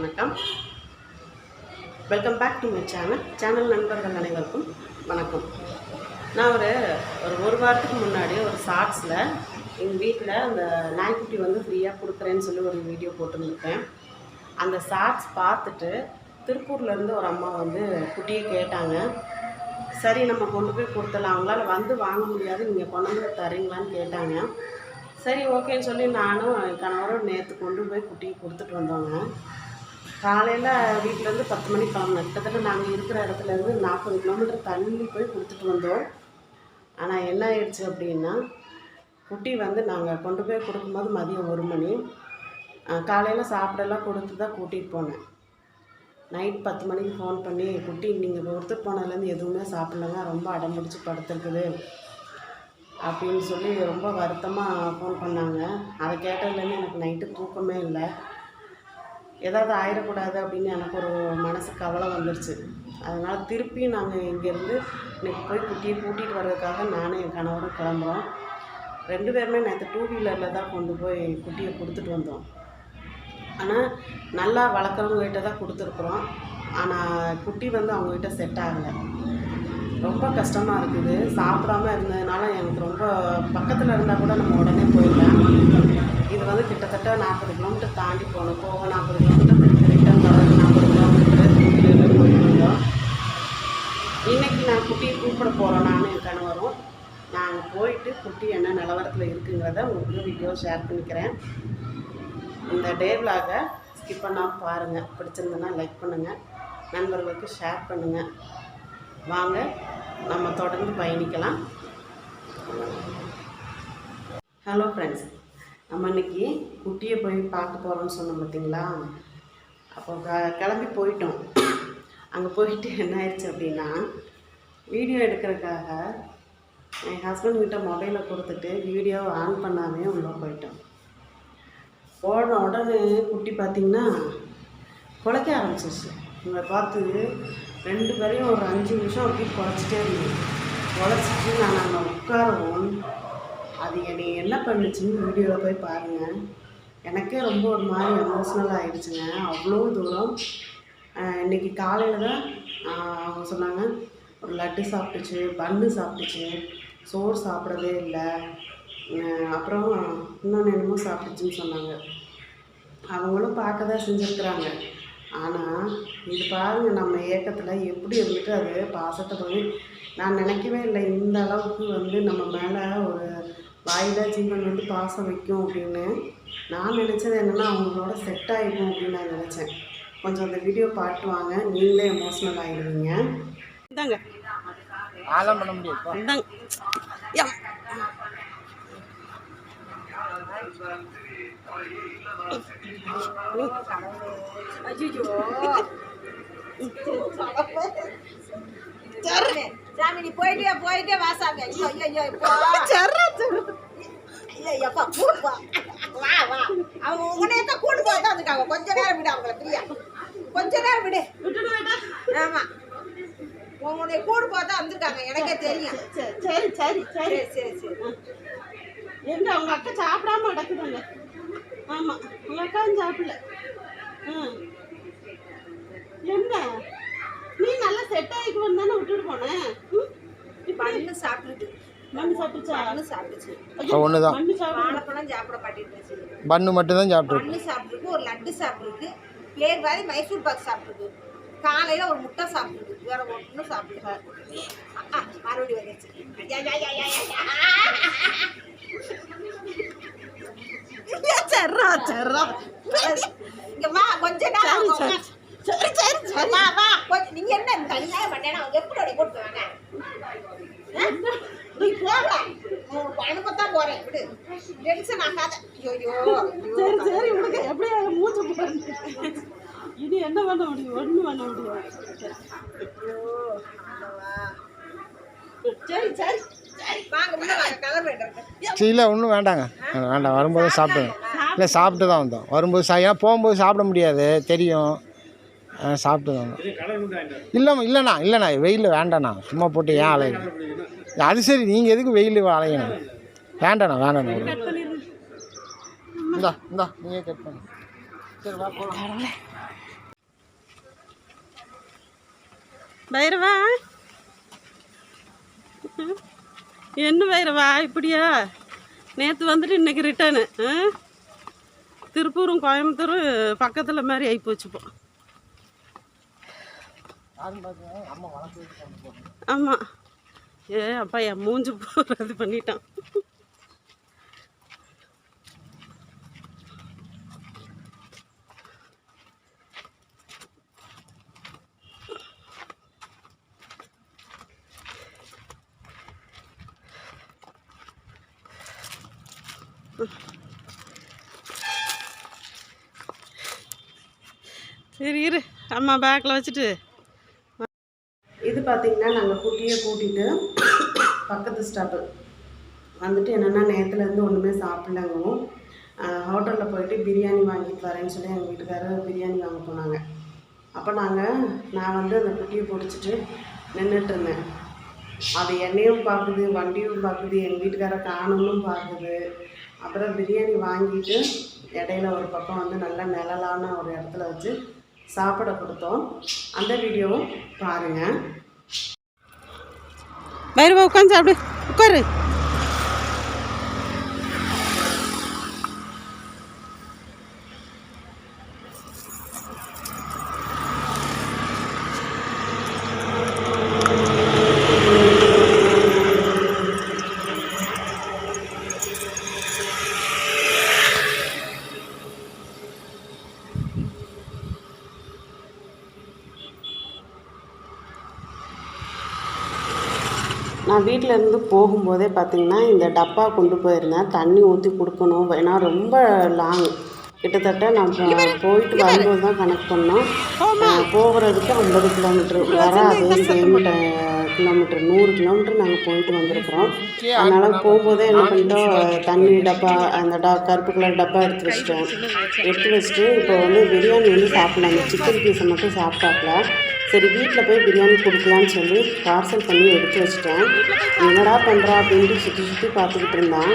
வணக்கம், welcome back to my channel நண்பர்கள் அனைவருக்கும் வணக்கம். நான் ஒரு வாரத்துக்கு முன்னாடி ஒரு ஷார்ட்ஸில் எங்கள் வீட்டில் அந்த நாய்க்குட்டி வந்து ஃப்ரீயாக கொடுக்குறேன்னு சொல்லி ஒரு வீடியோ போட்டுருந்துருக்கேன். அந்த ஷார்ட்ஸ் பார்த்துட்டு திருப்பூர்லேருந்து ஒரு அம்மா வந்து குட்டியை கேட்டாங்க. சரி, நம்ம கொண்டு போய் கொடுத்துடலாம், அவங்களால வந்து வாங்க முடியாது, நீங்கள் கொண்டு வந்து தரீங்களான்னு கேட்டாங்க. சரி, ஓகேன்னு சொல்லி நானும் என் கணவரும் நேற்று கொண்டு போய் குட்டியை கொடுத்துட்டு வந்தோங்க. காலையில் வீட்டிலேருந்து 10 மணிக்கு கிளம்புனோம். கிட்டத்தட்ட நாங்கள் இருக்கிற இடத்துலேருந்து 40 கிலோமீட்டர் தள்ளி போய் கொடுத்துட்டு வந்தோம். ஆனால் என்ன ஆயிடுச்சு அப்படின்னா, குட்டி வந்து நாங்கள் கொண்டு போய் கொடுக்கும்போது மதியம் 1 மணி. காலையில் சாப்பிடலாம் கொடுத்து தான் கூட்டிகிட்டு போனேன். நைட் 10 மணிக்கு ஃபோன் பண்ணி, குட்டி நீங்கள் கொடுத்துட்டு போனதுலேருந்து எதுவுமே சாப்பிட்லங்க, ரொம்ப அடம்பிடிச்சு படுத்துருக்குது அப்படின்னு சொல்லி ரொம்ப வருத்தமாக ஃபோன் பண்ணாங்க. அதை கேட்டதுலேருந்து எனக்கு நைட்டு தூக்கமே இல்லை. ஏதாவது ஆயிடக்கூடாது அப்படின்னு எனக்கு ஒரு மனசு கவலை வந்துடுச்சு. அதனால் திருப்பியும் நாங்கள் இங்கேருந்து இன்றைக்கி போய் குட்டியை கூட்டிகிட்டு வர்றதுக்காக நானும் என் கணவரும் கிளம்புறோம். 2 பேருமே நேற்று 2 வீலரில் தான் கொண்டு போய் குட்டியை கொடுத்துட்டு வந்தோம். ஆனால் நல்லா வளர்க்குறவங்ககிட்ட தான் கொடுத்துருக்குறோம். ஆனால் குட்டி வந்து அவங்ககிட்ட செட் ஆகலை. ரொம்ப கஷ்டமாக இருக்குது. சாப்பிடாம இருந்ததுனால எனக்கு ரொம்ப பக்கத்தில் இருந்தால் கூட நம்ம உடனே போயிடலாம். இது வந்து கிட்டத்தட்ட 40 கிலோமீட்டர் தாண்டி போகணும். போக 40 கிலோமீட்டர், ரிட்டன் வரது 40 கிலோமீட்டர் வீட்டிலேருந்து போயிட்டு வந்தோம். இன்றைக்கி நான் குட்டியை கூப்பிட போகிறோம், நானும் என் கணவரும். நாங்கள் போயிட்டு குட்டி என்ன நிலவரத்தில் இருக்குங்கிறத உங்களுக்கு வீடியோ ஷேர் பண்ணிக்கிறேன். இந்த டே விலாகை ஸ்கிப் பண்ணாமல் பாருங்கள். பிடிச்சிருந்ததுன்னா லைக் பண்ணுங்கள், நண்பர்களுக்கு ஷேர் பண்ணுங்கள். வாங்க நம்ம தொடர்ந்து பயணிக்கலாம். ஹலோ ஃப்ரெண்ட்ஸ், நம்ம இன்றைக்கி குட்டியை போய் பார்க்க போகிறோம்னு சொன்னோம் பார்த்தீங்களா? அப்போ கிளம்பி போயிட்டோம். அங்கே போயிட்டு என்ன ஆயிடுச்சு அப்படின்னா, வீடியோ எடுக்கிறதுக்காக என் ஹஸ்பண்ட்கிட்ட மொபைலை கொடுத்துட்டு வீடியோவை ஆன் பண்ணாமே உள்ளே போயிட்டோம். போன உடனே குட்டி பார்த்திங்கன்னா குலைக்க ஆரம்பிச்சிருச்சு. இவங்களை பார்த்து 2 பேரையும் ஒரு 5 நிமிஷம் அப்படி குலைச்சிட்டே இருந்தேன். குலைச்சிட்டு நான் அங்கே உட்காரவும் அது என்னை என்ன பண்ணுச்சுன்னு வீடியோவில் போய் பாருங்கள். எனக்கே ரொம்ப ஒரு மாதிரி எமோஷ்னல் ஆகிடுச்சுங்க. அவ்வளோ தூரம். இன்றைக்கி காலையில் தான் அவங்க சொன்னாங்க, ஒரு லட்டு சாப்பிட்டுச்சு, பன்னு சாப்பிட்டுச்சு, சோறு சாப்பிடவே இல்லை, அப்புறம் இன்னொன்று என்னமோ சாப்பிட்டுச்சுன்னு சொன்னாங்க. அவங்களும் பார்க்க தான் செஞ்சுருக்குறாங்க. ஆனால் இது பாருங்கள், நம்ம ஏக்கத்தில் எப்படி இருந்துட்டு அது பாசத்தை பண்ணி நான் நினைக்கவே இல்லை இந்த அளவுக்கு வந்து நம்ம மேலே ஒரு வாயிலா ஜீவன் வந்து பாசம் வைக்கும் அப்படின்னு. நான் நினச்சது என்னென்னா, அவங்களோட செட் ஆகிடும் அப்படின்னு நான் நினச்சேன். கொஞ்சம் அந்த வீடியோ பாட்டுவாங்க, நீங்களே எமோஷ்னல் ஆகிடுவீங்க. இந்தாங்க ஆலாம் பண்ண முடியும். இந்தாங்க சாமி, நீ போயிட்டே வா சாமி. ஐயோ ஐயோ, எப்பா கூடுப்பா, வா வா. அவங்க உன்னையத்தான் கூடு போய் தான் வந்துட்டாங்க. கொஞ்ச நேரம் விடு அவங்கள, பிரியா, கொஞ்ச நேரம் விடு. ஆமா, உன்னுடைய கூடு பார்த்தா வந்திருக்காங்க, எனக்கே தெரியும். சரி சரி சரி சரி சரி. எங்க அவங்க அக்கா சாப்பிடாம நடக்குதுங்க. ஆமாம், உங்கள் அக்காவும் சாப்பிடல. என்ன நீ நல்லா செட் ஆகிக்குவோன்னு தானே விட்டுட்டு போனேன். பண்ணு சாப்பிட்டுட்டு மண்ணு சாப்பிட்டுச்சா? பண்ணு சாப்பிட்டுச்சு. ஒன்று தான். வாழைப்பழம் சாப்பிட மாட்டேங்குது. பண்ணு மட்டும் தான் சாப்பிட்டு. பண்ணு சாப்பிட்டுருக்கு, ஒரு லட்டு சாப்பிட்டுருக்கு, பிளேட் மாதிரி மைசூர் பாக் சாப்பிட்டுருக்கு, காலையில் ஒரு முட்டை சாப்பிட்டுருக்கு, வேற ஒன்றும் சாப்பிட்டுருக்காரு. மறுபடியும் வந்துச்சு. கொஞ்ச நேரம் சரி சரி சரி வா. கொஞ்சம் நீங்க என்ன தனியாக பண்ணேன்னா எப்படி போட்டுவாங்க? நீ போகல, அனுப்பத்தான் போறேன், விடு, டென்ஷன் ஆகாத. ஐயோ சரி சரி விடுங்க. எப்படியா மூச்சு போடுறது? இது என்ன பண்ண முடியும்? ஒன்றும் பண்ண முடியும். சரி சரி வாங்க உள்ள வாங்க, கலர் வேண்டாம். இல்லை ஒன்றும் வேண்டாங்க, வேண்டாம். வரும்போது சாப்பிட்டுங்க. இல்லை சாப்பிட்டு தான் வந்தோம். வரும்போது ஏன்னா போகும்போது சாப்பிட முடியாது தெரியும், சாப்பிட்டு தான் வந்தோம். இல்லைண்ணா வெயில் வேண்டாண்ணா, சும்மா போட்டு ஏன் அலையணும்? அது சரி, நீங்கள் எதுக்கு வெயில் அலையணும்? வேண்டாண்ணா. இந்தா நீங்கள் கட் பண்ணு. சரி வா போகலாம். பைரவா என்ன பைரவா இப்படியா? நேற்று வந்துட்டு இன்றைக்கி ரிட்டர்னு. திருப்பூரும் கோயம்புத்தூரும் பக்கத்தில் மாதிரி ஆகிப்போச்சுப்போம். ஆமாம். அப்பா என் மூஞ்சி போகிறது பண்ணிட்டான். சரி இரு, அம்மா பேக்கில் வச்சுட்டு. இது பார்த்திங்கன்னா நாங்கள் குட்டியை கூட்டிகிட்டு பக்கத்து ஸ்டாப்பு வந்துட்டு என்னென்னா நேரத்துலேருந்து ஒன்றுமே சாப்பிட்லங்கவும் ஹோட்டலில் போயிட்டு பிரியாணி வாங்கிட்டு வரேன்னு சொல்லி எங்கள் வீட்டுக்காரர் பிரியாணி வாங்க போனாங்க. அப்போ நான் வந்து அந்த குட்டியை பிடிச்சிட்டு நின்றுட்டு இருந்தேன். அது என்னையும் பார்க்குது, வண்டியும் பார்க்குது, எங்கள் வீட்டுக்காரர் காணணும் பார்க்குது. அப்புறம் பிரியாணி வாங்கிட்டு இடையில ஒரு பக்கம் வந்து நல்லா நிழலான ஒரு இடத்துல வச்சு சாப்பிட கொடுத்தோம். அந்த வீடியோவும் பாருங்கள். பைரவா உட்காந்து சாப்பிடு, உட்காரு. நான் வீட்டிலேருந்து போகும்போதே பார்த்திங்கன்னா இந்த டப்பா கொண்டு போயிருந்தேன். தண்ணி ஊற்றி கொடுக்கணும். ஏன்னா ரொம்ப லாங், கிட்டத்தட்ட நான் போயிட்டு வரும்போது தான் கனெக்ட் பண்ணோம். போகிறதுக்கு 50 கிலோமீட்ரு, வர அதே சேம் கிலோமீட்டர் 100 கிலோமீட்டர் நாங்கள் போயிட்டு வந்திருக்கிறோம். அதனால் போகும்போதே என்ன பண்ணிட்டோம், தண்ணி டப்பா அந்த கருப்பு கலர் டப்பா எடுத்து வச்சுட்டு இப்போ வந்து பிரியாணி வந்து சாப்பிடலாம். அந்த சிக்கன் பீஸை மட்டும் சாப்பிட்டாப்புல. சரி வீட்டில் போய் பிரியாணி கொடுக்கலான்னு சொல்லி பார்சல் பண்ணி எடுத்து வச்சிட்டேன். என்னடா பண்ணுறா அப்படின்ட்டு சுற்றி பார்த்துக்கிட்டு இருந்தான்.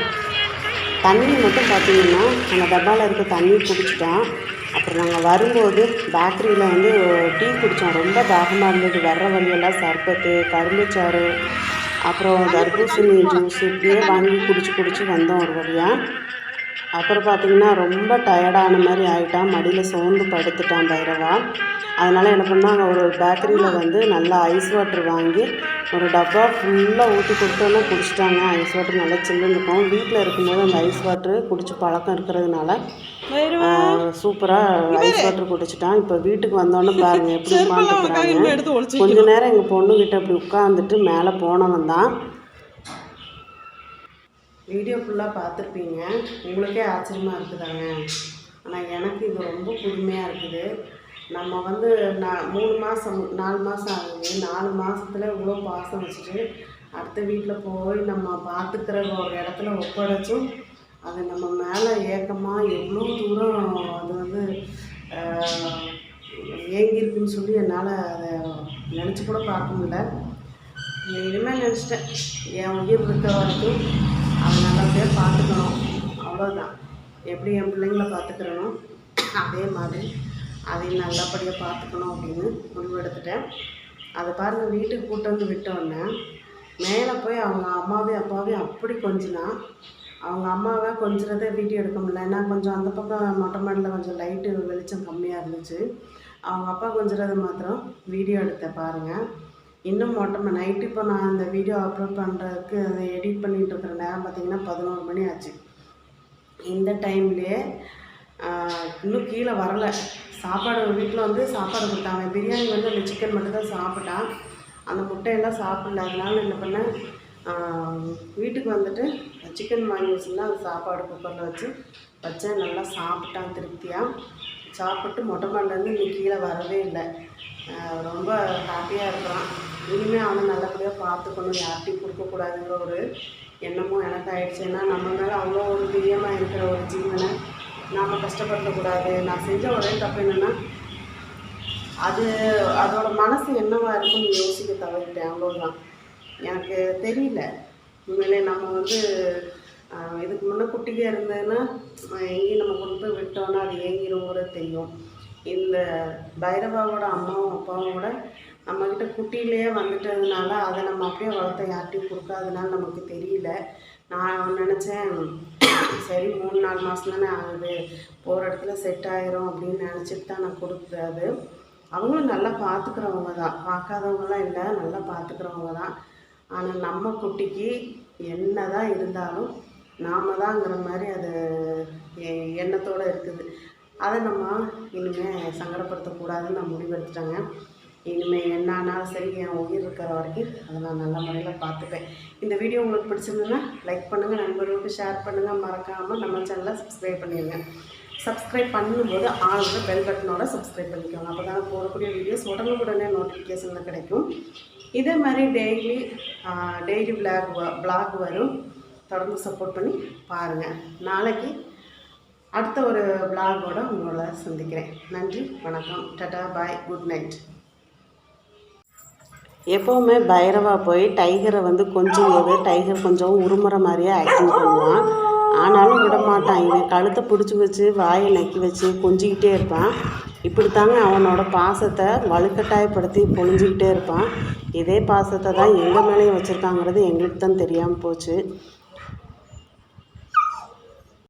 தண்ணி மட்டும் பார்த்திங்கன்னா அந்த டப்பாவில் இருக்க தண்ணி குடிச்சிட்டான். அப்புறம் நாங்கள் வரும்போது பேக்கரியில் வந்து டீ குடித்தோம். ரொம்ப தாகமாக இருந்தது. வர்ற வழியெல்லாம் சர்பத்து, கரும்புச்சாறு, அப்புறம் தர்பூசணி ஜூஸ் இப்படியே வாங்கி குடிச்சு வந்தோம் ஒரு வழியாக. அப்புறம் பார்த்திங்கன்னா ரொம்ப டயர்டான மாதிரி ஆகிட்டான். மடியில் சோர்ந்து படுத்துட்டான் பைரவா. அதனால் என்ன பண்ணால் ஒரு பேக்கரியில் வந்து நல்லா ஐஸ் வாட்டர் வாங்கி ஒரு டப்பா ஃபுல்லாக ஊற்றி கொடுத்தோன்னா குடிச்சிட்டாங்க. ஐஸ் வாட்டர் நல்லா சில்லுன்னு இருக்கும். வீட்டில் இருக்கும்போது அந்த ஐஸ் வாட்ரு குடிச்சு பழக்கம் இருக்கிறதுனால சூப்பராக ஐஸ் வாட்டர் குடிச்சிட்டான். இப்போ வீட்டுக்கு வந்தோன்னே பாருங்கள் எப்படி உட்காந்துக்கிறாங்க. கொஞ்ச நேரம் எங்கள் பொண்ணுக்கிட்ட அப்படி உட்காந்துட்டு மேலே போனவன் தான். வீடியோ ஃபுல்லாக பார்த்துருப்பீங்க. உங்களுக்கே ஆச்சரியமாக இருக்குதாங்க. ஆனால் எனக்கு இது ரொம்ப புதுமையாக இருக்குது. நம்ம வந்து 4 மாதம் ஆகுது. 4 மாதத்தில் இவ்வளோ பாசம் வச்சுட்டு அடுத்த வீட்டில் போய் நம்ம பார்த்துக்கிற ஒரு இடத்துல ஒப்படைச்சும் அது நம்ம மேலே ஏக்கமாக எவ்வளோ தூரம் அது வந்து ஏங்கியிருக்குன்னு சொல்லி என்னால் அதை நினச்சி கூட பார்க்க முடியல. இனிமேல் நினச்சிட்டேன், என் உயிர் இருக்க வரைக்கும் அதை நல்லபடியாக பார்த்துக்கணும். அவ்வளோதான். எப்படி என் பிள்ளைங்களை பார்த்துக்கிறனோ அதே மாதிரி அதையும் நல்லபடியாக பார்த்துக்கணும் அப்படின்னு முடிவு எடுத்துட்டேன். அதை பாருங்கள், வீட்டுக்கு கூட்டு வந்து விட்டோன்னே மேலே போய் அவங்க அம்மாவையும் அப்பாவையும் அப்படி கொஞ்சினா, அவங்க அம்மாவை கொஞ்சிறதை வீடியோ எடுக்க முடியல. ஏன்னா கொஞ்சம் அந்த பக்கம் மொட்டை மாடியில் கொஞ்சம் லைட்டு வெளிச்சம் கம்மியாக இருந்துச்சு. அவங்க அப்பா கொஞ்சிறதை மாத்திரம் வீடியோ எடுத்தேன் பாருங்கள். இன்னும் நைட்டு இப்போ நான் இந்த வீடியோ அப்லோட் பண்ணுறதுக்கு அதை எடிட் பண்ணிகிட்டு இருக்கிற நேரம் பார்த்திங்கன்னா 11 மணி ஆச்சு. இந்த டைம்லேயே இன்னும் கீழே வரலை. சாப்பாடு வீட்டில் வந்து சாப்பாடு கொடுத்தாங்க. பிரியாணி வந்து அந்த சிக்கன் மட்டும் தான் சாப்பிட்டான். அந்த முட்டையெல்லாம் சாப்பிடல. அதனால என்ன பண்ணேன், வீட்டுக்கு வந்துட்டு சிக்கன் வாங்கி வச்சுருந்தா அது சாப்பாடு குக்கரில் வச்சேன். நல்லா சாப்பிட்டான் திருப்தியாக. சாப்பிட்டு மொட்டை மாடிலேருந்து இன்னைக்கு கீழே வரவே இல்லை. ரொம்ப ஹாப்பியாக இருக்கிறான். இனிமேல் அவனை நல்லபடியாக பார்த்துக்கணும், யார்கிட்டையும் கொடுக்கக்கூடாதுங்கிற ஒரு எண்ணமும் எனக்கு ஆயிடுச்சு. ஏன்னா நம்ம மேலே அவ்வளோ ஒரு பிரியமாக இருக்கிற ஒரு ஜீவனை நாம் கஷ்டப்படுத்தக்கூடாது. நான் செஞ்ச ஒரே தப்பு என்னென்னா அதோட மனசு என்னவாக இருக்குன்னு யோசிக்க தவறிட்டேன். அவ்வளோதான். எனக்கு தெரியல உண்மையிலே. நம்ம வந்து இதுக்கு முன்னே குட்டியாக இருந்ததுன்னா எங்கேயும் நம்ம கொண்டு போய் விட்டோன்னா அது ஏங்கிருங்கிறது தெரியும். இந்த பைரவாவோட அம்மாவும் அப்பாவும் கூட நம்மக்கிட்ட குட்டியிலேயே வந்துட்டதுனால அதை நம்ம அப்படியே வளர்த்த யார்ட்டையும் கொடுக்காதனால நமக்கு தெரியல. நான் நினச்சேன் சரி 3-4 மாதம் தானே ஆகுது, போகிற இடத்துல செட் ஆயிரும் அப்படின்னு நினச்சிட்டு தான் நான் கொடுத்தது. அவங்களும் நல்லா பார்த்துக்கிறவங்க தான், பார்க்காதவங்களாம் இல்லை, நல்லா பார்த்துக்கிறவங்க தான். ஆனால் நம்ம குட்டிக்கு என்ன தான் இருந்தாலும் நாம தான்ங்கிற மாதிரி அது எண்ணத்தோடு இருக்குது. அதை நம்ம இனிமேல் சங்கடப்படுத்தக்கூடாதுன்னு நான் முடிவெடுத்துட்டேங்க. இனிமேல் என்ன ஆனாலும் சரி, என் உயிர் இருக்கிற வரைக்கும் அதை நான் நல்ல முறையில் பார்த்துப்பேன். இந்த வீடியோ உங்களுக்கு பிடிச்சிருந்ததுன்னா லைக் பண்ணுங்கள், நண்பர்களுக்கு ஷேர் பண்ணுங்கள், மறக்காமல் நம்ம சேனலை சப்ஸ்கிரைப் பண்ணிடுங்க. சப்ஸ்கிரைப் பண்ணும்போது ஆளுங்க பெல் பட்டனோட சப்ஸ்கிரைப் பண்ணிக்கோங்க. அப்போ தான் போடக்கூடிய வீடியோஸ் உடனே நோட்டிஃபிகேஷனில் கிடைக்கும். இதே மாதிரி டெய்லி பிளாக் வரும். தொடர்ந்து சப்போர்ட் பண்ணி பாருங்கள். நாளைக்கு அடுத்த ஒரு பிளாகோட உங்களை சந்திக்கிறேன். நன்றி, வணக்கம், டாடா, பாய், குட் நைட். எப்போவுமே பைரவா போய் டைகரை கொஞ்சம் டைகர் கொஞ்சம் உருமுறை மாதிரியே ஆக்டிங் பண்ணுவான். ஆனாலும் விட மாட்டான். இவன் கழுத்தை பிடிச்சி வச்சு வாயை நக்கி வச்சு கொஞ்சிக்கிட்டே இருப்பான். இப்படித்தாங்க அவனோட பாசத்தை வலுக்கட்டாயப்படுத்தி பொழிஞ்சிக்கிட்டே இருப்பான். இதே பாசத்தை தான் எங்கள் மேலேயும் வச்சுருக்காங்கிறது எங்களுக்கு தான் தெரியாமல் போச்சு.